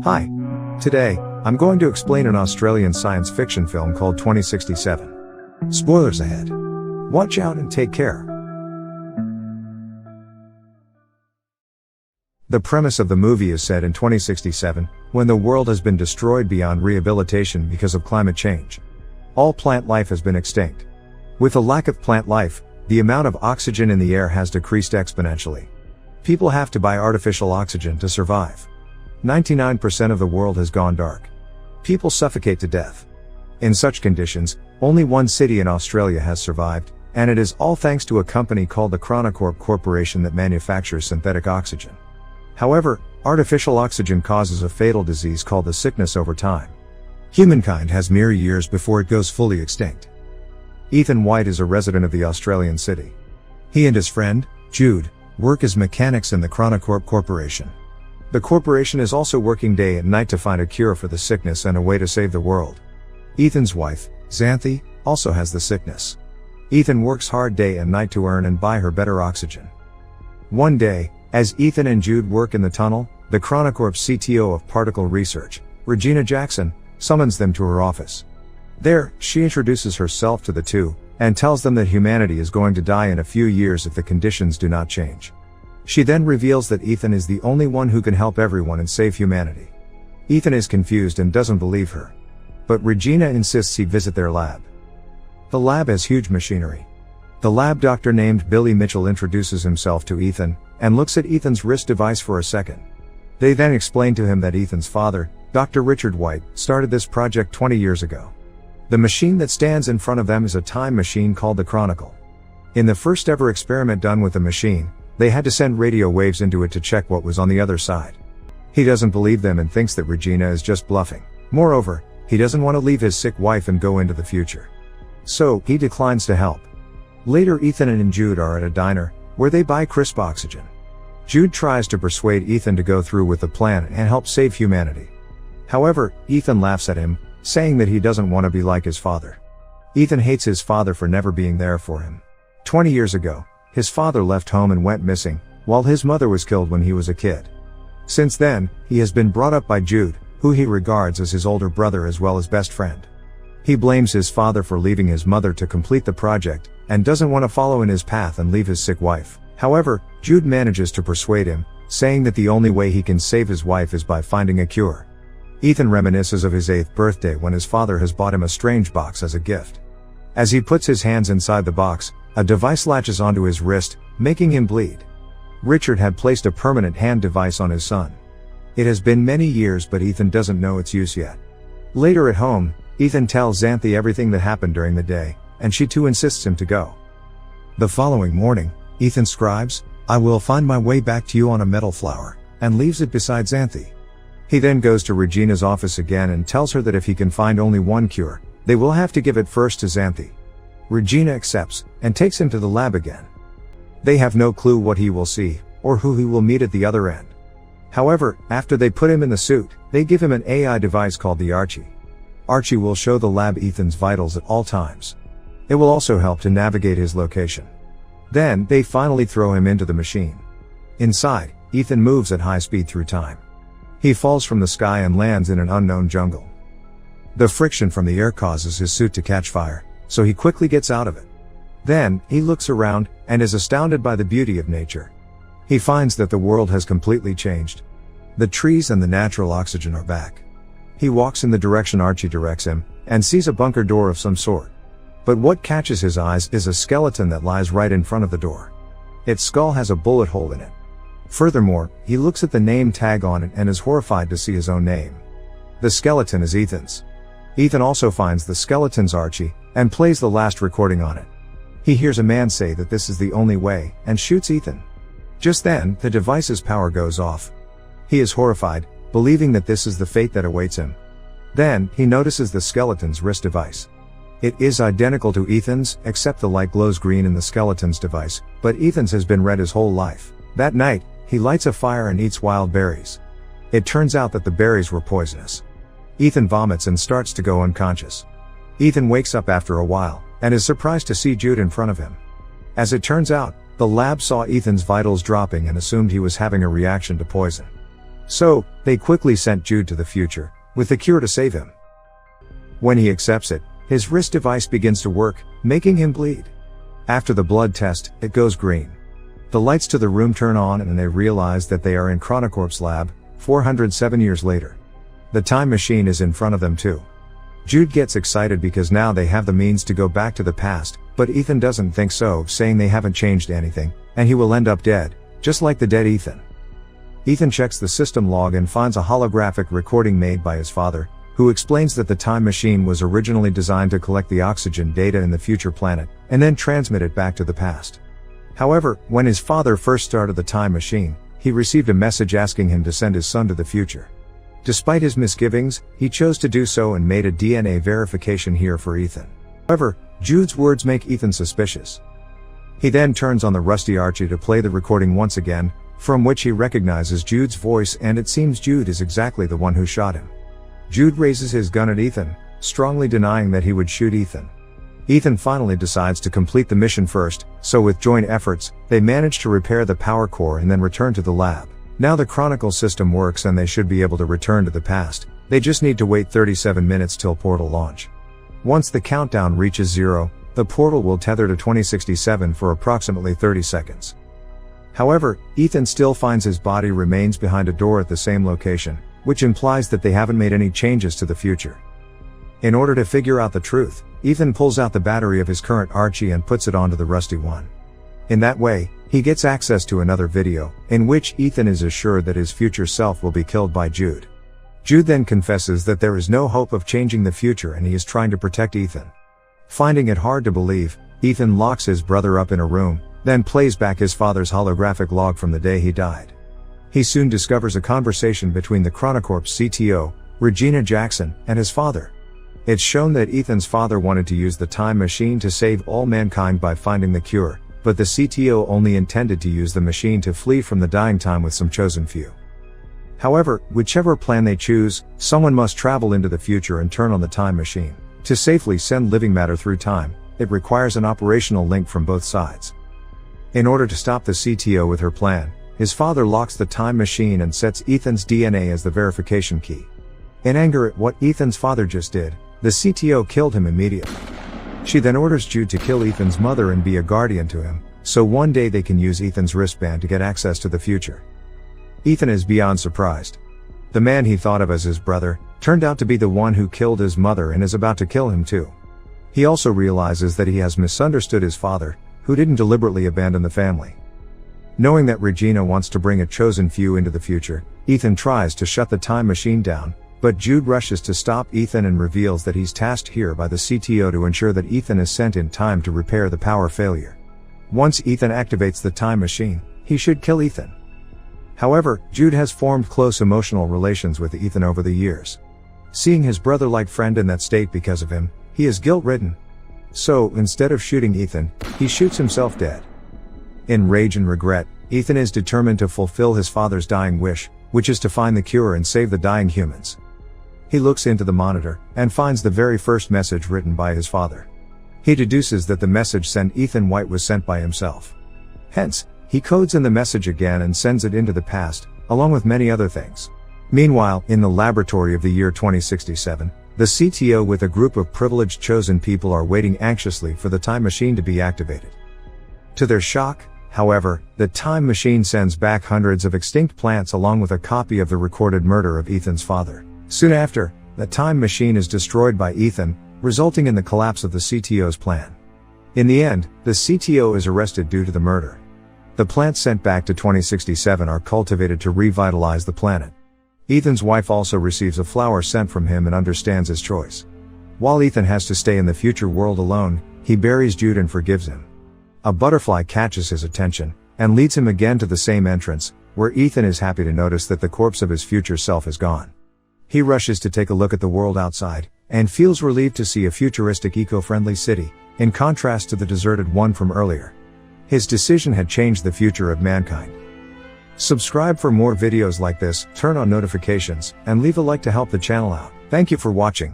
Hi. Today, I'm going to explain an Australian science fiction film called 2067. Spoilers ahead. Watch out and take care. The premise of the movie is set in 2067, when the world has been destroyed beyond rehabilitation because of climate change. All plant life has been extinct. With the lack of plant life, the amount of oxygen in the air has decreased exponentially. People have to buy artificial oxygen to survive. 99% of the world has gone dark. People suffocate to death. In such conditions, only one city in Australia has survived, and it is all thanks to a company called the Chronocorp Corporation that manufactures synthetic oxygen. However, artificial oxygen causes a fatal disease called the sickness over time. Humankind has mere years before it goes fully extinct. Ethan White is a resident of the Australian city. He and his friend, Jude, work as mechanics in the Chronocorp Corporation. The corporation is also working day and night to find a cure for the sickness and a way to save the world. Ethan's wife, Xanthi, also has the sickness. Ethan works hard day and night to earn and buy her better oxygen. One day, as Ethan and Jude work in the tunnel, the Chronocorp CTO of Particle Research, Regina Jackson, summons them to her office. There, she introduces herself to the two, and tells them that humanity is going to die in a few years if the conditions do not change. She then reveals that Ethan is the only one who can help everyone and save humanity. Ethan is confused and doesn't believe her. But Regina insists he visit their lab. The lab has huge machinery. The lab doctor named Billy Mitchell introduces himself to Ethan, and looks at Ethan's wrist device for a second. They then explain to him that Ethan's father, Dr. Richard White, started this project 20 years ago. The machine that stands in front of them is a time machine called the Chronicle. In the first ever experiment done with the machine, they had to send radio waves into it to check what was on the other side. He doesn't believe them and thinks that Regina is just bluffing. Moreover, he doesn't want to leave his sick wife and go into the future. So, he declines to help. Later Ethan and Jude are at a diner, where they buy crisp oxygen. Jude tries to persuade Ethan to go through with the plan and help save humanity. However, Ethan laughs at him, saying that he doesn't want to be like his father. Ethan hates his father for never being there for him. 20 years ago, his father left home and went missing, while his mother was killed when he was a kid. Since then, he has been brought up by Jude, who he regards as his older brother as well as best friend. He blames his father for leaving his mother to complete the project, and doesn't want to follow in his path and leave his sick wife. However, Jude manages to persuade him, saying that the only way he can save his wife is by finding a cure. Ethan reminisces of his 8th birthday when his father has bought him a strange box as a gift. As he puts his hands inside the box, a device latches onto his wrist, making him bleed. Richard had placed a permanent hand device on his son. It has been many years but Ethan doesn't know its use yet. Later at home, Ethan tells Xanthi everything that happened during the day, and she too insists him to go. The following morning, Ethan scribes, "I will find my way back to you on a metal flower," and leaves it beside Xanthi. He then goes to Regina's office again and tells her that if he can find only one cure, they will have to give it first to Xanthi. Regina accepts, and takes him to the lab again. They have no clue what he will see, or who he will meet at the other end. However, after they put him in the suit, they give him an AI device called the Archie. Archie will show the lab Ethan's vitals at all times. It will also help to navigate his location. Then, they finally throw him into the machine. Inside, Ethan moves at high speed through time. He falls from the sky and lands in an unknown jungle. The friction from the air causes his suit to catch fire, so he quickly gets out of it. Then, he looks around, and is astounded by the beauty of nature. He finds that the world has completely changed. The trees and the natural oxygen are back. He walks in the direction Archie directs him, and sees a bunker door of some sort. But what catches his eyes is a skeleton that lies right in front of the door. Its skull has a bullet hole in it. Furthermore, he looks at the name tag on it and is horrified to see his own name. The skeleton is Ethan's. Ethan also finds the skeleton's Archie, and plays the last recording on it. He hears a man say that this is the only way, and shoots Ethan. Just then, the device's power goes off. He is horrified, believing that this is the fate that awaits him. Then, he notices the skeleton's wrist device. It is identical to Ethan's, except the light glows green in the skeleton's device, but Ethan's has been red his whole life. That night, he lights a fire and eats wild berries. It turns out that the berries were poisonous. Ethan vomits and starts to go unconscious. Ethan wakes up after a while, and is surprised to see Jude in front of him. As it turns out, the lab saw Ethan's vitals dropping and assumed he was having a reaction to poison. So, they quickly sent Jude to the future, with the cure to save him. When he accepts it, his wrist device begins to work, making him bleed. After the blood test, it goes green. The lights to the room turn on and they realize that they are in Chronocorp's lab, 407 years later. The time machine is in front of them too. Jude gets excited because now they have the means to go back to the past, but Ethan doesn't think so, saying they haven't changed anything, and he will end up dead, just like the dead Ethan. Ethan checks the system log and finds a holographic recording made by his father, who explains that the time machine was originally designed to collect the oxygen data in the future planet, and then transmit it back to the past. However, when his father first started the time machine, he received a message asking him to send his son to the future. Despite his misgivings, he chose to do so and made a DNA verification here for Ethan. However, Jude's words make Ethan suspicious. He then turns on the rusty Archie to play the recording once again, from which he recognizes Jude's voice, and it seems Jude is exactly the one who shot him. Jude raises his gun at Ethan, strongly denying that he would shoot Ethan. Ethan finally decides to complete the mission first, so with joint efforts, they manage to repair the power core and then return to the lab. Now the Chronicle system works and they should be able to return to the past. They just need to wait 37 minutes till portal launch. Once the countdown reaches 0, the portal will tether to 2067 for approximately 30 seconds. However, Ethan still finds his body remains behind a door at the same location, which implies that they haven't made any changes to the future. In order to figure out the truth, Ethan pulls out the battery of his current Archie and puts it onto the rusty one. In that way, he gets access to another video, in which Ethan is assured that his future self will be killed by Jude. Jude then confesses that there is no hope of changing the future and he is trying to protect Ethan. Finding it hard to believe, Ethan locks his brother up in a room, then plays back his father's holographic log from the day he died. He soon discovers a conversation between the Chronocorp's CTO, Regina Jackson, and his father. It's shown that Ethan's father wanted to use the time machine to save all mankind by finding the cure, but the CTO only intended to use the machine to flee from the dying time with some chosen few. However, whichever plan they choose, someone must travel into the future and turn on the time machine. To safely send living matter through time, it requires an operational link from both sides. In order to stop the CTO with her plan, his father locks the time machine and sets Ethan's DNA as the verification key. In anger at what Ethan's father just did, the CTO killed him immediately. She then orders Jude to kill Ethan's mother and be a guardian to him, so one day they can use Ethan's wristband to get access to the future. Ethan is beyond surprised. The man he thought of as his brother, turned out to be the one who killed his mother and is about to kill him too. He also realizes that he has misunderstood his father, who didn't deliberately abandon the family. Knowing that Regina wants to bring a chosen few into the future, Ethan tries to shut the time machine down, but Jude rushes to stop Ethan and reveals that he's tasked here by the CTO to ensure that Ethan is sent in time to repair the power failure. Once Ethan activates the time machine, he should kill Ethan. However, Jude has formed close emotional relations with Ethan over the years. Seeing his brother-like friend in that state because of him, he is guilt-ridden. So, instead of shooting Ethan, he shoots himself dead. In rage and regret, Ethan is determined to fulfill his father's dying wish, which is to find the cure and save the dying humans. He looks into the monitor, and finds the very first message written by his father. He deduces that the message sent Ethan White was sent by himself. Hence, he codes in the message again and sends it into the past, along with many other things. Meanwhile, in the laboratory of the year 2067, the CTO with a group of privileged chosen people are waiting anxiously for the time machine to be activated. To their shock, however, the time machine sends back hundreds of extinct plants along with a copy of the recorded murder of Ethan's father. Soon after, the time machine is destroyed by Ethan, resulting in the collapse of the CTO's plan. In the end, the CTO is arrested due to the murder. The plants sent back to 2067 are cultivated to revitalize the planet. Ethan's wife also receives a flower sent from him and understands his choice. While Ethan has to stay in the future world alone, he buries Jude and forgives him. A butterfly catches his attention, and leads him again to the same entrance, where Ethan is happy to notice that the corpse of his future self is gone. He rushes to take a look at the world outside, and feels relieved to see a futuristic eco-friendly city, in contrast to the deserted one from earlier. His decision had changed the future of mankind. Subscribe for more videos like this, turn on notifications, and leave a like to help the channel out. Thank you for watching.